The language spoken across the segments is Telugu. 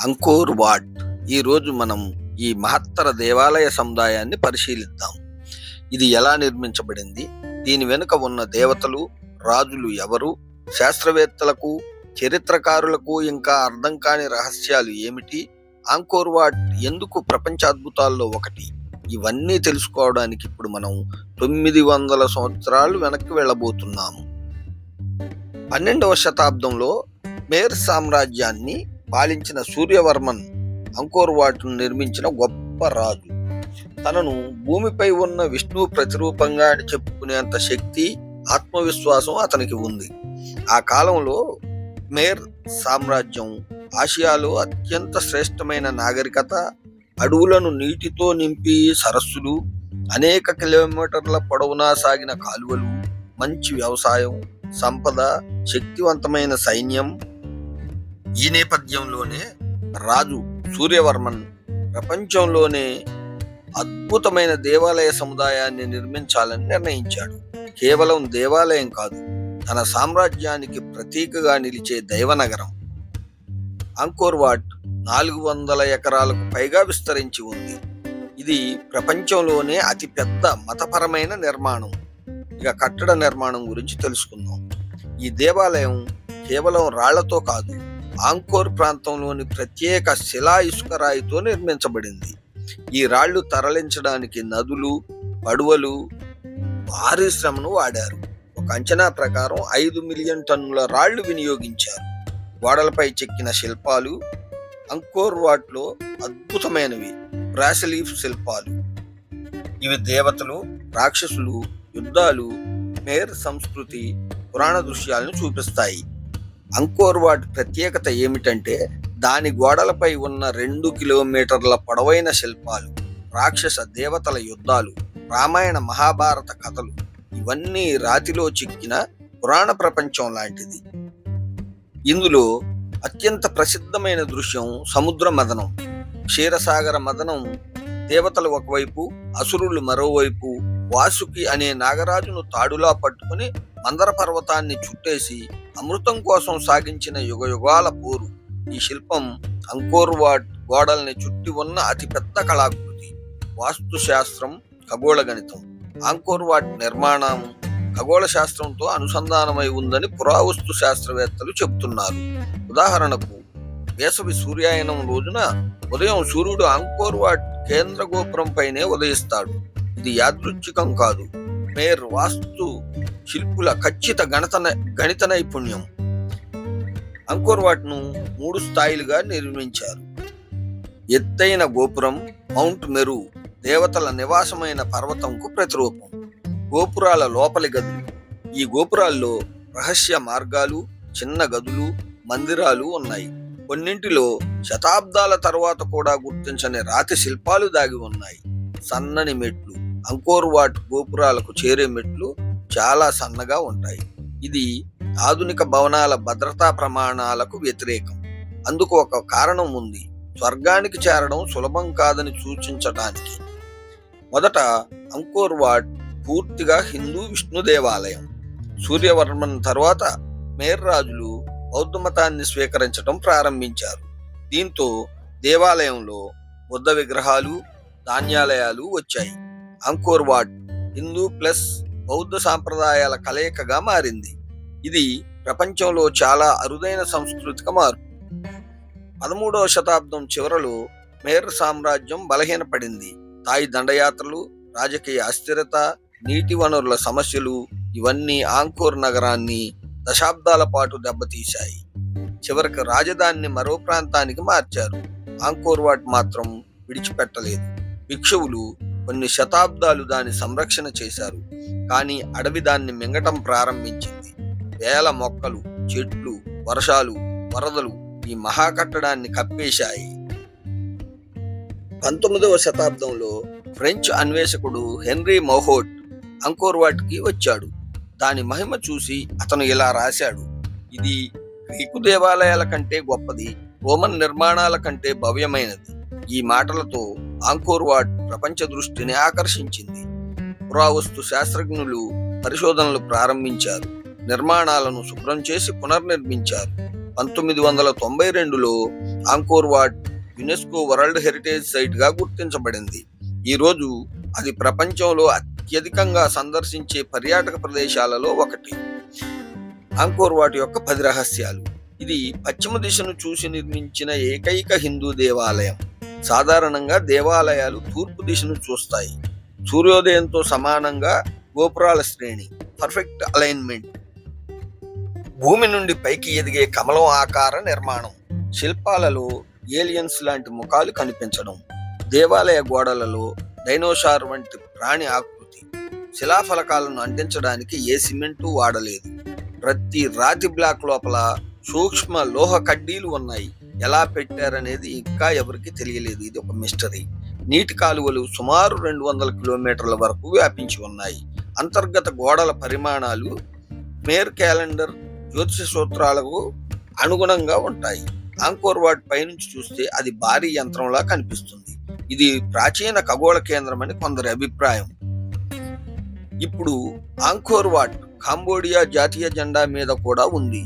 Angkor what. ఈరోజు మనం ఈ మహత్తర దేవాలయ సముదాయాన్ని పరిశీలిద్దాం. ఇది ఎలా నిర్మించబడింది, దీని వెనుక ఉన్న దేవతలు, రాజులు ఎవరు, శాస్త్రవేత్తలకు, చరిత్రకారులకు ఇంకా అర్థం కాని రహస్యాలు ఏమిటి, అంకోర్ వాట్ ఎందుకు ప్రపంచ అద్భుతాల్లో ఒకటి, ఇవన్నీ తెలుసుకోవడానికి ఇప్పుడు మనం 900 సంవత్సరాలు వెనక్కి వెళ్ళబోతున్నాము. 12వ శతాబ్దంలో మేర్ సామ్రాజ్యాన్ని పాలించిన సూర్యవర్మన్ అంకోర్ వాట్ను నిర్మించిన గొప్ప రాజు. తనను భూమిపై ఉన్న విష్ణువు ప్రతిరూపంగా అని చెప్పుకునేంత శక్తి, ఆత్మవిశ్వాసం అతనికి ఉంది. ఆ కాలంలో మేర్ సామ్రాజ్యం ఆసియాలో అత్యంత శ్రేష్టమైన నాగరికత, అడవులను నీటితో నింపి సరస్సులు, అనేక కిలోమీటర్ల పొడవునా సాగిన కాలువలు, మంచి వ్యవసాయం, సంపద, శక్తివంతమైన సైన్యం. ఈ నేపథ్యంలోనే రాజు సూర్యవర్మన్ ప్రపంచంలోనే అద్భుతమైన దేవాలయ సముదాయాన్ని నిర్మించాలని నిర్ణయించాడు. కేవలం దేవాలయం కాదు, తన సామ్రాజ్యానికి ప్రతీకగా నిలిచే దైవనగరం. అంకోర్ వాట్ 400 ఎకరాలకు పైగా విస్తరించి ఉంది. ఇది ప్రపంచంలోనే అతిపెద్ద మతపరమైన నిర్మాణం. ఇక కట్టడ నిర్మాణం గురించి తెలుసుకుందాం. ఈ దేవాలయం కేవలం రాళ్లతో కాదు, అంకోర్ ప్రాంతంలోని ప్రత్యేక శిలా ఇసుక రాయితో నిర్మించబడింది. ఈ రాళ్లు తరలించడానికి నదులు, పడవలు భారీ శ్రమను వాడారు. ఒక అంచనా ప్రకారం 5 మిలియన్ టన్నుల రాళ్లు వినియోగించారు. గోడలపై చెక్కిన శిల్పాలు అంకోర్ వాట్లో అద్భుతమైనవి. బ్రాసిలీఫ్ శిల్పాలు, ఇవి దేవతలు, రాక్షసులు, యుద్ధాలు, మేర్ సంస్కృతి, పురాణ దృశ్యాలను చూపిస్తాయి. అంకోర్ వాట్ ప్రత్యేకత ఏమిటంటే దాని గోడలపై ఉన్న 2 కిలోమీటర్ల పొడవైన శిల్పాలు, రాక్షస దేవతల యుద్ధాలు, రామాయణ మహాభారత కథలు, ఇవన్నీ రాతిలో చిక్కిన పురాణ ప్రపంచం లాంటిది. ఇందులో అత్యంత ప్రసిద్ధమైన దృశ్యం సముద్ర మదనం. క్షీరసాగర మదనం దేవతలు ఒకవైపు, అసురులు మరోవైపు వాసుకి అనే నాగరాజును తాడులా పట్టుకుని మందర పర్వతాన్ని చుట్టేసి అమృతం కోసం సాగించిన యుగయుగాల పోరు. ఈ శిల్పం అంకోర్ వాట్ గోడల్ని చుట్టి ఉన్న అతిపెద్ద కళాకృతి. వాస్తు శాస్త్రం, ఖగోళ గణితం. అంకోర్ వాట్ నిర్మాణం ఖగోళ శాస్త్రంతో అనుసంధానమై ఉందని పురావస్తు శాస్త్రవేత్తలు చెబుతున్నారు. ఉదాహరణకు, వేసవి సూర్యాయనం రోజున ఉదయం సూర్యుడు అంకోర్ వాట్ కేంద్ర గోపురం పైనే ఉదయిస్తాడు. ఇది యాదృచ్ఛికం కాదు, మేర్ వాస్తు శిల్పుల ఖచ్చిత గణిత నైపుణ్యం. అంకోర్ వాట్ ను 3 స్థాయిలుగా నిర్మించారు. ఎత్తైన గోపురం మౌంట్ మెరు దేవతల నివాసమైన పర్వతంకు ప్రతిరూపం. గోపురాల లోపలి గదులు. ఈ గోపురాల్లో రహస్య మార్గాలు, చిన్న గదులు, మందిరాలు ఉన్నాయి. కొన్నింటిలో శతాబ్దాల తర్వాత కూడా గుర్తించని రాతి శిల్పాలు దాగి ఉన్నాయి. సన్నని మెట్లు. అంకోర్ వాట్ గోపురాలకు చేరే మెట్లు చాలా సన్నగా ఉంటాయి. ఇది ఆధునిక భవనాల భద్రతా ప్రమాణాలకు వ్యతిరేకం. అందుకు ఒక కారణం ఉంది. స్వర్గానికి చేరడం సులభం కాదని సూచించడానికి. మొదట అంకోర్ వాట్ పూర్తిగా హిందూ విష్ణు దేవాలయం. సూర్యవర్మన్ తర్వాత మేర్ రాజులు బౌద్ధ మతాన్ని స్వీకరించడం ప్రారంభించారు. దీంతో దేవాలయంలో బుద్ధ విగ్రహాలు, ధాన్యాలయాలు వచ్చాయి. అంకోర్ వాట్ హిందూ ప్లస్ బౌద్ధ సాంప్రదాయాల కలయికగా మారింది. ఇది ప్రపంచంలో చాలా అరుదైన సాంస్కృతిక మార్పు. 13వ శతాబ్దం చివరలో మేర్ సామ్రాజ్యం బలహీనపడింది. తాయి దండయాత్రలు, రాజకీయ అస్థిరత, నీటి వనరుల సమస్యలు, ఇవన్నీ అంకోర్ నగరాన్ని దశాబ్దాల పాటు దెబ్బతీశాయి. చివరికి రాజధానిని మరో ప్రాంతానికి మార్చారు. అంకోర్ వాట్ మాత్రం విడిచిపెట్టలేదు. భిక్షువులు కొన్ని శతాబ్దాలు దాని సంరక్షణ చేశారు. కానీ అడవి దాన్ని మింగటం ప్రారంభించింది. వేల మొక్కలు, చెట్లు, వర్షాలు, వరదలు ఈ మహాకట్టడాన్ని కప్పేశాయి. 19వ శతాబ్దంలో ఫ్రెంచ్ అన్వేషకుడు హెన్రీ మౌహోట్ అంకోర్ వాట్కి వచ్చాడు. దాని మహిమ చూసి అతను ఇలా రాశాడు: ఇది గ్రీకు దేవాలయాల కంటే గొప్పది, రోమన్ నిర్మాణాల కంటే భవ్యమైనది. ఈ మాటలతో అంకోర్ వాట్ ప్రపంచ దృష్టిని ఆకర్షించింది. పురావస్తు శాస్త్రజ్ఞులు పరిశోధనలు ప్రారంభించారు. నిర్మాణాలను శుభ్రం చేసి పునర్నిర్మించారు. 1992లో Angkor Wat UNESCO world heritage site గా గుర్తించబడింది. ఈ రోజు అది ప్రపంచంలో అత్యధికంగా సందర్శించే పర్యాటక ప్రదేశాలలో ఒకటి. ఆంకోర్ వాట్ యొక్క 10 రహస్యాలు. ఇది పశ్చిమ దిశను చూసి నిర్మించిన ఏకైక హిందూ దేవాలయం. సాధారణంగా దేవాలయాలు తూర్పు దిశను చూస్తాయి. సూర్యోదయంతో సమానంగా గోపురాల శ్రేణి, పర్ఫెక్ట్ అలైన్మెంట్, భూమి నుండి పైకి ఎదిగే కమలం ఆకార నిర్మాణం, శిల్పాలలో ఏలియన్స్ లాంటి ముఖాలు కనిపించడం, దేవాలయ గోడలలో డైనోసార్ వంటి ప్రాణి ఆకృతి. శిలాఫలకాలను అంటించడానికి ఏ సిమెంటు వాడలేదు. ప్రతి రాతి బ్లాక్ లోపల సూక్ష్మ లోహ కడ్డీలు ఉన్నాయి. ఎలా పెట్టారనేది ఇంకా ఎవరికి తెలియలేదు. ఇది ఒక మిస్టరీ. నీటి కాలువలు సుమారు 200 కిలోమీటర్ల వరకు వ్యాపించి ఉన్నాయి. అంతర్గత గోడల పరిమాణాలు మేర్ క్యాలెండర్ జ్యోతిష సూత్రాలకు అనుగుణంగా ఉంటాయి. ఆంకోర్ వాట్ పైనుంచి చూస్తే అది భారీ యంత్రంలా కనిపిస్తుంది. ఇది ప్రాచీన ఖగోళ కేంద్రం అని కొందరి అభిప్రాయం. ఇప్పుడు ఆంకోర్ వాట్ కాంబోడియా జాతీయ జెండా మీద కూడా ఉంది.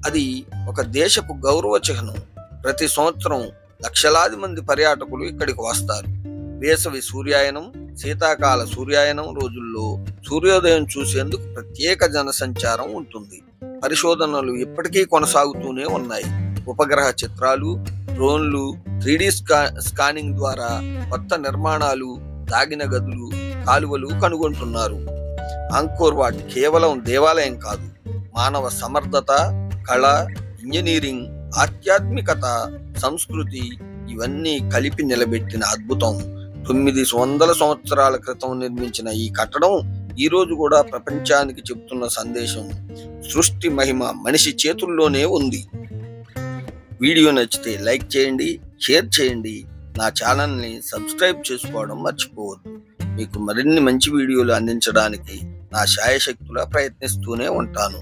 అది ఒక దేశపు గౌరవ చిహ్నం. ప్రతి సంవత్సరం లక్షలాది మంది పర్యాటకులు ఇక్కడికి వస్తారు. వేసవి సూర్యాయనం, శీతాకాల సూర్యాయనం రోజుల్లో సూర్యోదయం చూసేందుకు ప్రత్యేక జనసంచారం ఉంటుంది. పరిశోధనలు ఇప్పటికీ కొనసాగుతూనే ఉన్నాయి. ఉపగ్రహ చిత్రాలు, డ్రోన్లు, 3D స్కానింగ్ ద్వారా కొత్త నిర్మాణాలు, దాగిన గదులు, కాలువలు కనుగొంటున్నారు. ఆంకోర్ వాట్ కేవలం దేవాలయం కాదు, మానవ సమర్థత, కళ, ఇంజనీరింగ్, ఆధ్యాత్మికత, సంస్కృతి ఇవన్నీ కలిపి నిలబెట్టిన అద్భుతం. 900 సంవత్సరాల క్రితం నిర్మించిన ఈ కట్టడం ఈ రోజు కూడా ప్రపంచానికి చెబుతున్న సందేశం సృష్టి మహిమ మనిషి చేతుల్లోనే ఉంది. వీడియో నచ్చితే లైక్ చేయండి, షేర్ చేయండి. నా ఛానల్ని సబ్స్క్రైబ్ చేసుకోవడం మర్చిపోవద్దు. మీకు మరిన్ని మంచి వీడియోలు అందించడానికి నా శాయశక్తులా ప్రయత్నిస్తూనే ఉంటాను.